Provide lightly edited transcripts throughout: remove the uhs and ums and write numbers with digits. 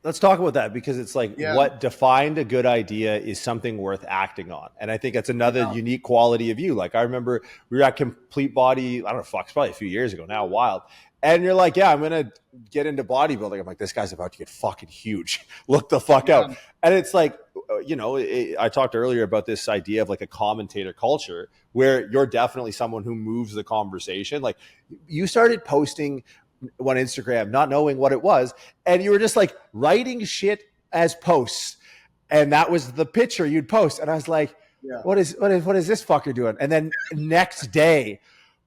Let's talk about that, because it's like Yeah. what defined a good idea is something worth acting on. And I think that's another unique quality of you. Like I remember we were at Complete Body, I don't know, fuck, it's probably a few years ago now, wild. And you're like, yeah, I'm going to get into bodybuilding. I'm like, this guy's about to get fucking huge. Look the fuck out. And it's like, I talked earlier about this idea of like a commentator culture where you're definitely someone who moves the conversation. Like you started posting on Instagram, not knowing what it was, and you were just like writing shit as posts, and that was the picture you'd post. And I was like, what is this fucker doing? And then next day,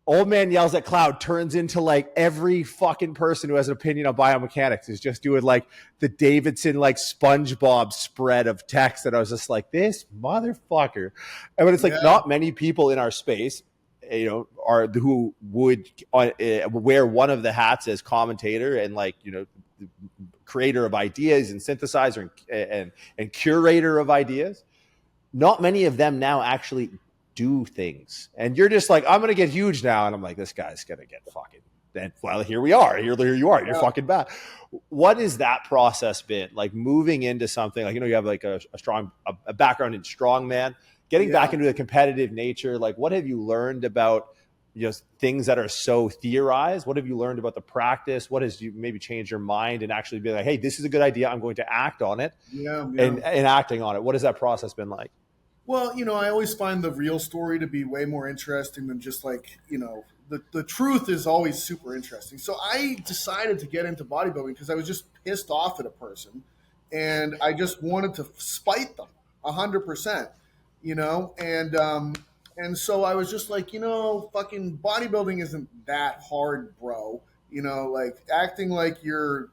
Old Man Yells at Cloud turns into like every fucking person who has an opinion on biomechanics is just doing like the Davidson like SpongeBob spread of text. And I was just like, this motherfucker. And it's like not many people in our space, are who would wear one of the hats as commentator and like, creator of ideas and synthesizer and curator of ideas. Not many of them now actually do things. And you're just like, I'm going to get huge now. And I'm like, this guy's going to get fucking, then, well, here we are. Here you are. You're fucking bad. What has that process been like moving into something like, you have like a strong a background in strongman, getting back into the competitive nature? Like, what have you learned about, things that are so theorized? What have you learned about the practice? What has you maybe changed your mind and actually be like, hey, this is a good idea. I'm going to act on it. And acting on it. What has that process been like? Well, I always find the real story to be way more interesting than just like, the truth is always super interesting. So I decided to get into bodybuilding because I was just pissed off at a person and I just wanted to spite them 100%, and so I was just like, fucking bodybuilding isn't that hard, bro. Like acting like you're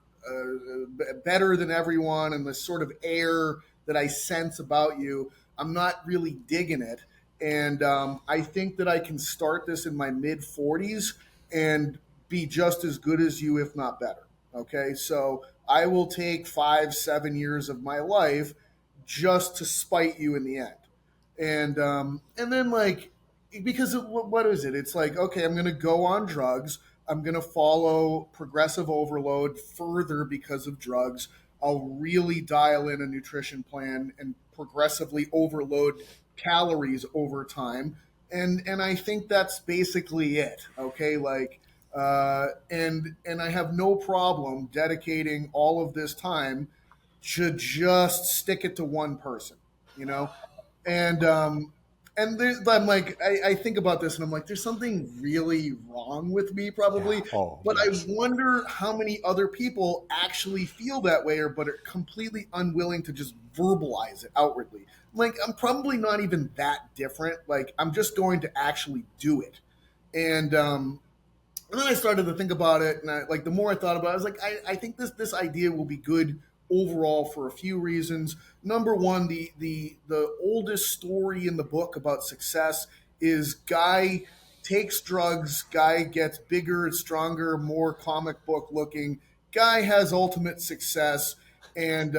better than everyone and this sort of air that I sense about you, I'm not really digging it. And I think that I can start this in my mid 40s and be just as good as you, if not better. Okay. So I will take 5-7 years of my life just to spite you in the end. And then like, because what is it? It's like, okay, I'm going to go on drugs. I'm going to follow progressive overload further because of drugs. I'll really dial in a nutrition plan and progressively overload calories over time. And I think that's basically it. Okay. Like, and I have no problem dedicating all of this time to just stick it to one person, and I'm like, I think about this and I'm like, there's something really wrong with me probably. But yes. I wonder how many other people actually feel that way but are completely unwilling to just verbalize it outwardly. Like, I'm probably not even that different. Like, I'm just going to actually do it. And then I started to think about it. And the more I thought about it, I was like, I think this idea will be good overall for a few reasons. Number one, the oldest story in the book about success is guy takes drugs, guy gets bigger, stronger, more comic book looking, guy has ultimate success. And,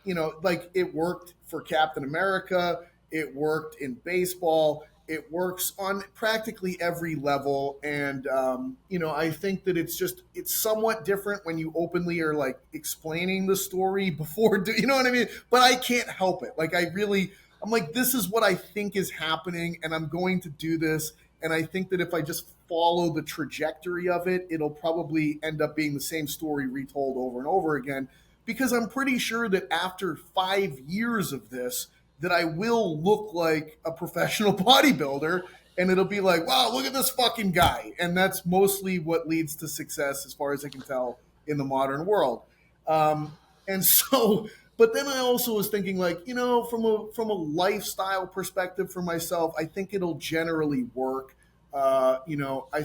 it worked for Captain America. It worked in baseball. It works on practically every level. And, I think that it's somewhat different when you openly are like explaining the story before, you know what I mean? But I can't help it. Like, I'm like, this is what I think is happening and I'm going to do this. And I think that if I just follow the trajectory of it, it'll probably end up being the same story retold over and over again, because I'm pretty sure that after 5 years of this, that I will look like a professional bodybuilder and it'll be like, wow, look at this fucking guy. And that's mostly what leads to success as far as I can tell in the modern world. And so, but then I also was thinking like, from a lifestyle perspective for myself, I think it'll generally work. I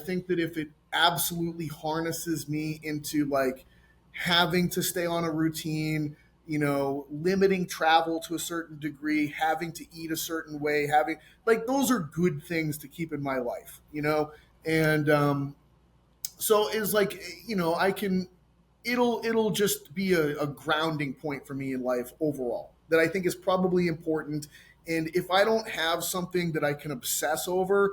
think that if it absolutely harnesses me into like having to stay on a routine, limiting travel to a certain degree, having to eat a certain way, those are good things to keep in my life, and so it's like, it'll just be a grounding point for me in life overall that I think is probably important. And if I don't have something that I can obsess over,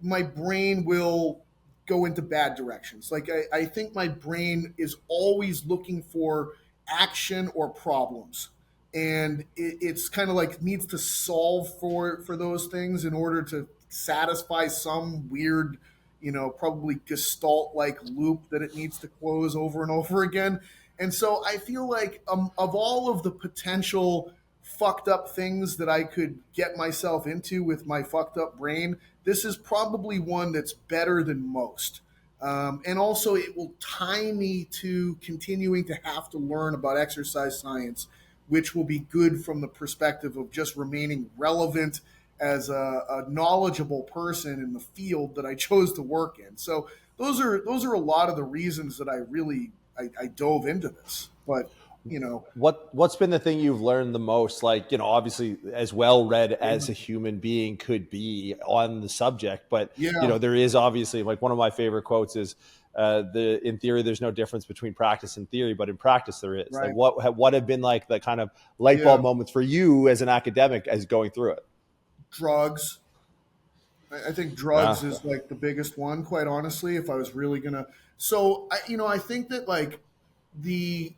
my brain will go into bad directions. Like I think my brain is always looking for action or problems. And it's kind of like needs to solve for those things in order to satisfy some weird, probably gestalt like loop that it needs to close over and over again. And so I feel like, of all of the potential fucked up things that I could get myself into with my fucked up brain, this is probably one that's better than most. And also, it will tie me to continuing to have to learn about exercise science, which will be good from the perspective of just remaining relevant as a knowledgeable person in the field that I chose to work in. So those are a lot of the reasons that I dove into this. But What's been the thing you've learned the most? Like, obviously as well read as a human being could be on the subject, but yeah, there is obviously, like, one of my favorite quotes is, in theory there's no difference between practice and theory, but in practice there is. Like, right, what have been like the kind of light yeah, bulb moments for you as an academic as going through it? drugs. I think drugs Yeah. is like the biggest one, quite honestly. If I was really gonna, so I think that the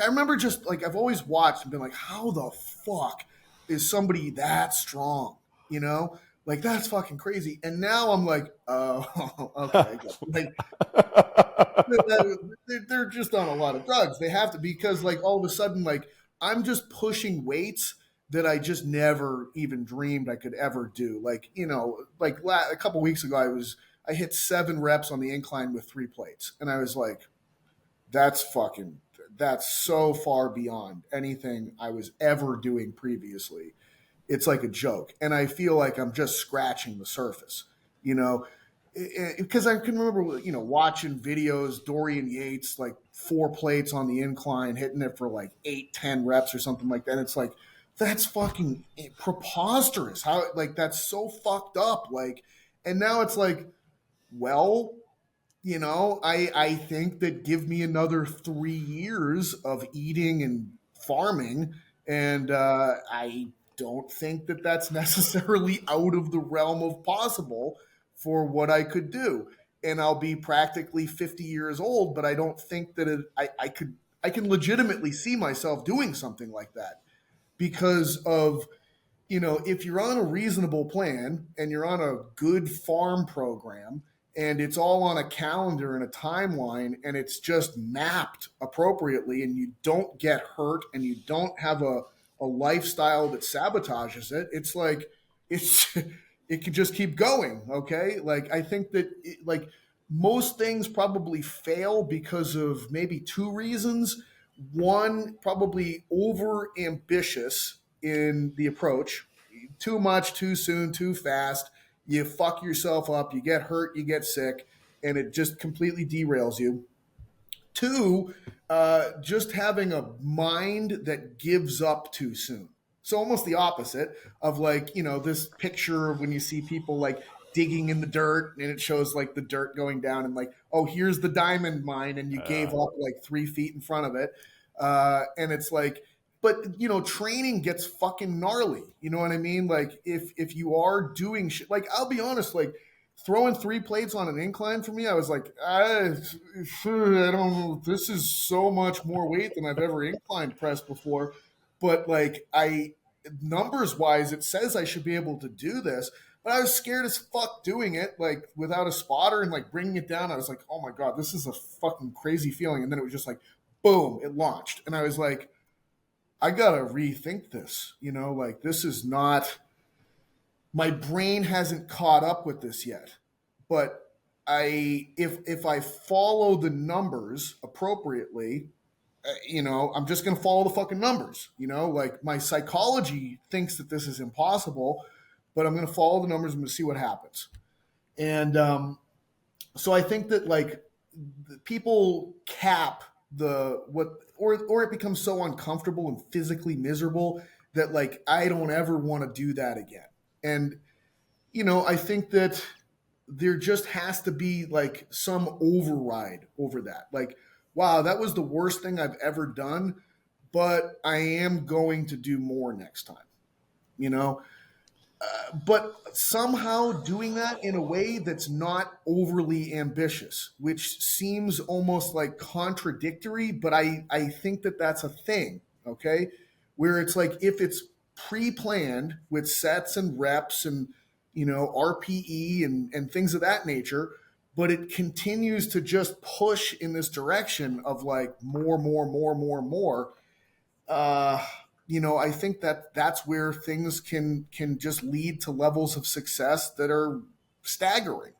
I remember just like I've always watched and been like, how the fuck is somebody that strong? You know, like that's fucking crazy. And now I'm like, oh, okay, like they're just on a lot of drugs. They have to, because like all of a sudden, like I'm just pushing weights that I just never even dreamed I could ever do. Like, like a couple weeks ago, I hit 7 reps on the incline with 3 plates, and I was like, that's so far beyond anything I was ever doing previously. It's like a joke, and I feel like I'm just scratching the surface. You know, because I can remember, watching videos, Dorian Yates, like 4 plates on the incline, hitting it for like 8, 10 reps or something like that. And it's like, that's fucking preposterous. How, like, that's so fucked up. Like, and now it's like, well, I think that give me another 3 years of eating and farming, and I don't think that that's necessarily out of the realm of possible for what I could do. And I'll be practically 50 years old, but I don't think that I can legitimately see myself doing something like that because of, if you're on a reasonable plan and you're on a good farm program and it's all on a calendar and a timeline and it's just mapped appropriately and you don't get hurt and you don't have a lifestyle that sabotages it, it's like, it's, it can just keep going. Okay. Like, I think that like most things probably fail because of maybe 2 reasons. One, probably over ambitious in the approach, too much, too soon, too fast. You fuck yourself up, you get hurt, you get sick, and it just completely derails you. Two, just having a mind that gives up too soon. So almost the opposite of, like, this picture of when you see people like digging in the dirt and it shows like the dirt going down and like, oh, here's the diamond mine, and you gave up like 3 feet in front of it. And it's like, but training gets fucking gnarly. You know what I mean? Like, if you are doing shit, like, I'll be honest, like throwing 3 plates on an incline for me, I was like, I don't know. This is so much more weight than I've ever incline pressed before. But like, numbers wise, it says I should be able to do this. But I was scared as fuck doing it, like without a spotter and like bringing it down. I was like, oh my God, this is a fucking crazy feeling. And then it was just like, boom, it launched. And I was like, I gotta rethink this. Like, this is not, my brain hasn't caught up with this yet. But if I follow the numbers appropriately, I'm just gonna follow the fucking numbers. Like, my psychology thinks that this is impossible, but I'm gonna follow the numbers. I'm gonna see what happens. And so I think that, like, people cap the what, or it becomes so uncomfortable and physically miserable that, like, I don't ever want to do that again. And I think that there just has to be like some override over that. Like, wow, that was the worst thing I've ever done, but I am going to do more next time. you know but somehow doing that in a way that's not overly ambitious, which seems almost like contradictory, but I think that that's a thing, okay? Where it's like if it's pre-planned with sets and reps and, RPE and things of that nature, but it continues to just push in this direction of like more, more, more, more, more. uh, I think that that's where things can just lead to levels of success that are staggering.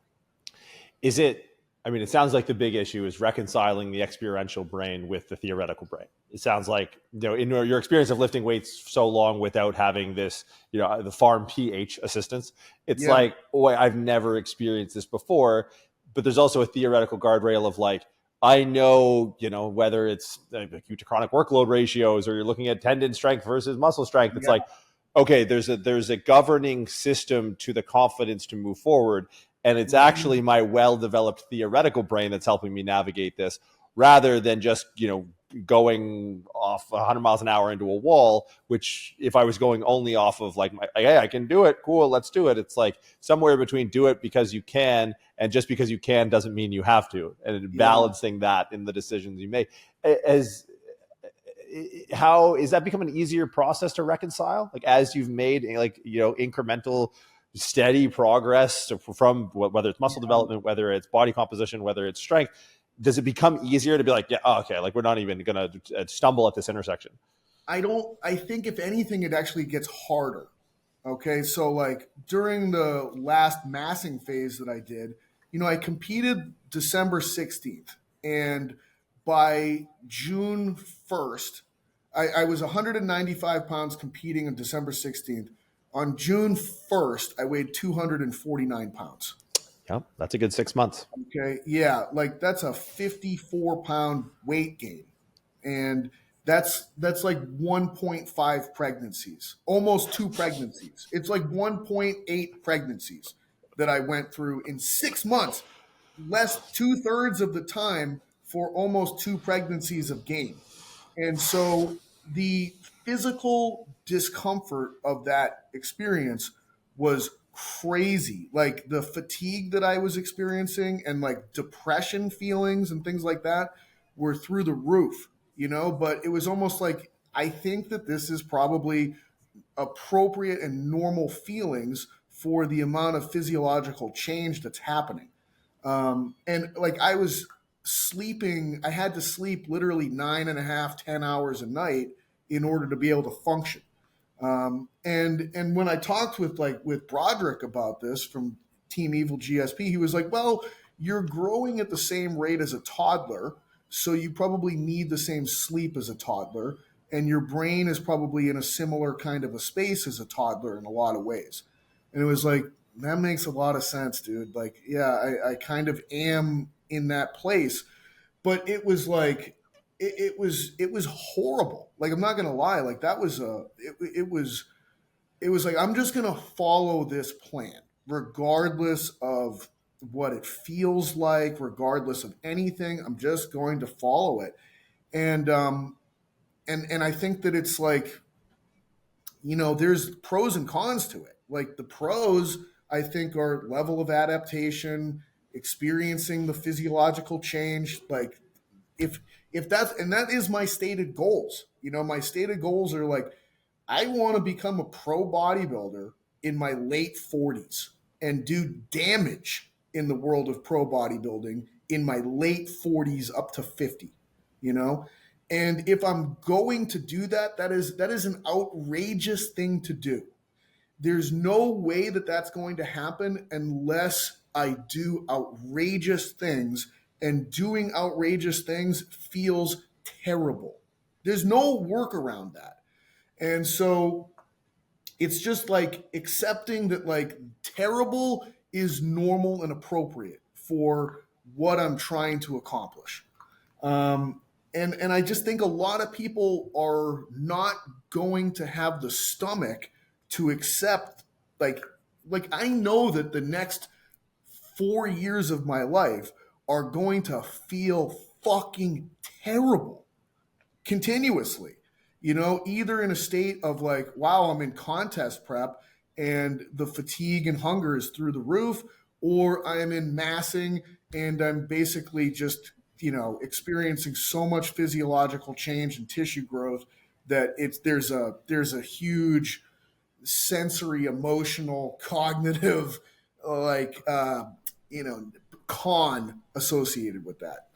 Is it, I mean, it sounds like the big issue is reconciling the experiential brain with the theoretical brain. It sounds like, in your experience of lifting weights so long without having this, the farm pH assistance, it's Yeah, like, oh, I've never experienced this before. But there's also a theoretical guardrail of like, I know, whether it's acute to chronic workload ratios or you're looking at tendon strength versus muscle strength. It's yeah, like, okay, there's a governing system to the confidence to move forward, and it's mhm, actually my well-developed theoretical brain that's helping me navigate this, rather than just going off 100 miles an hour into a wall. Which, if I was going only off of like, hey, I can do it, cool, let's do it. It's like somewhere between do it because you can and just because you can doesn't mean you have to, and yeah. balancing that in the decisions you make. As How is that become an easier process to reconcile, like as you've made like incremental steady progress from whether it's muscle Yeah. development, whether it's body composition, whether it's strength? Does it become easier to be like, yeah, oh, okay, like we're not even gonna stumble at this intersection? I think if anything, it actually gets harder. Okay. So like during the last massing phase that I did, I competed December 16th. And by June 1st, I was 195 pounds competing on December 16th. On June 1st, I weighed 249 pounds. Yeah, that's a good 6 months. Okay. Yeah. Like that's a 54-pound weight gain. And that's like 1.5 pregnancies, almost two pregnancies. It's like 1.8 pregnancies that I went through in 6 months, less two-thirds of the time for almost two pregnancies of gain. And so the physical discomfort of that experience was crazy. Like the fatigue that I was experiencing and like depression feelings and things like that were through the roof, but it was almost like I think that this is probably appropriate and normal feelings for the amount of physiological change that's happening. And like I was sleeping, I had to sleep literally 9.5, 10 hours a night in order to be able to function. And when I talked with Broderick about this from Team Evil GSP, he was like, "Well, you're growing at the same rate as a toddler, so you probably need the same sleep as a toddler, and your brain is probably in a similar kind of a space as a toddler in a lot of ways." And it was like, that makes a lot of sense, dude. Like, yeah, I kind of am in that place, but it was like it was horrible. Like I'm not gonna lie, like that was it was like I'm just gonna follow this plan regardless of what it feels like, regardless of anything. I'm just going to follow it, and I think that it's like there's pros and cons to it. Like the pros, I think, are level of adaptation, experiencing the physiological change. Like if that's and that is my stated goals. My stated goals are like I want to become a pro bodybuilder in my late 40s and do damage in the world of pro bodybuilding in my late 40s up to 50, you know? And if I'm going to do that, that is an outrageous thing to do. There's no way that that's going to happen unless I do outrageous things, and doing outrageous things feels terrible. There's no work around that. And so it's just like accepting that like terrible is normal and appropriate for what I'm trying to accomplish. And I just think a lot of people are not going to have the stomach to accept like I know that the next 4 years of my life are going to feel fucking terrible continuously, either in a state of like, wow, I'm in contest prep and the fatigue and hunger is through the roof, or I am in massing and I'm basically just, experiencing so much physiological change and tissue growth that there's a huge sensory, emotional, cognitive, like con associated with that.